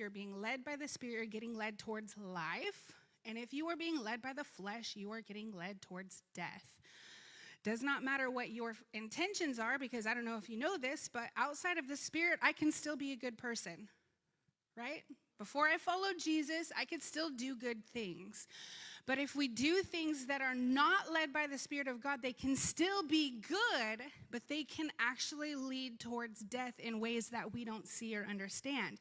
You're being led by the Spirit, you're getting led towards life. And if you are being led by the flesh, you are getting led towards death. Does not matter what your intentions are, because I don't know if you know this, but outside of the Spirit, I can still be a good person, right? Before I followed Jesus, I could still do good things. But if we do things that are not led by the Spirit of God, they can still be good, but they can actually lead towards death in ways that we don't see or understand.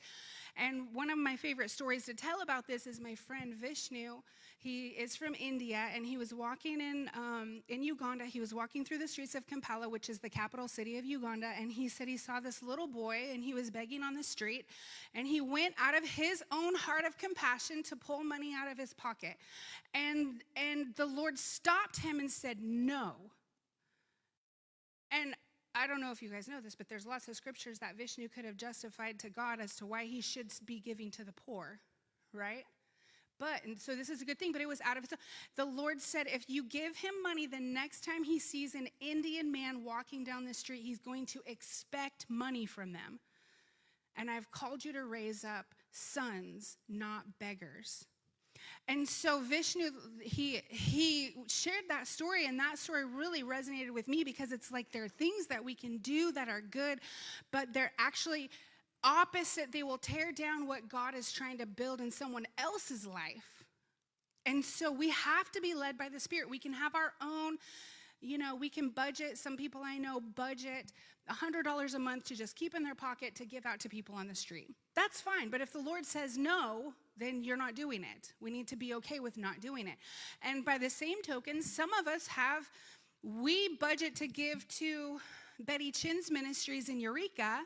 And one of my favorite stories to tell about this is my friend Vishnu. He is from India, and he was walking in Uganda. He was walking through the streets of Kampala, which is the capital city of Uganda, and he said he saw this little boy, and he was begging on the street, and he went out of his own heart of compassion to pull money out of his pocket. And the Lord stopped him and said, "No." And I don't know if you guys know this, but there's lots of scriptures that Vishnu could have justified to God as to why he should be giving to the poor, right? And so this is a good thing, but it was out of his. The Lord said, if you give him money, the next time he sees an Indian man walking down the street, he's going to expect money from them. And I've called you to raise up sons, not beggars. And so Vishnu, he shared that story, and that story really resonated with me, because it's like there are things that we can do that are good, but they're actually opposite. They will tear down what God is trying to build in someone else's life. And so we have to be led by the Spirit. We can have our own, we can budget. Some people I know budget $100 a month to just keep in their pocket to give out to people on the street. That's fine. But if the Lord says no, then you're not doing it. We need to be okay with not doing it. And by the same token, some of us we budget to give to Betty Chin's ministries in Eureka,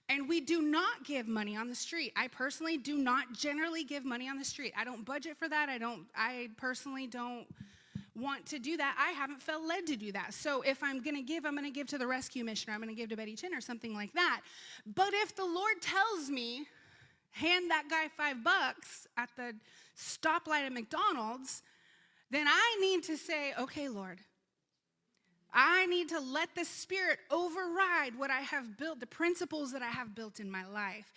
and we do not give money on the street. I personally do not generally give money on the street. I don't budget for that. I personally don't want to do that. I haven't felt led to do that. So if I'm going to give, I'm going to give to the rescue mission, or I'm going to give to Betty Chin or something like that. But if the Lord tells me, hand that guy $5 at the stoplight at McDonald's, then I need to say, okay, Lord, I need to let the Spirit override what I have built, the principles that I have built in my life.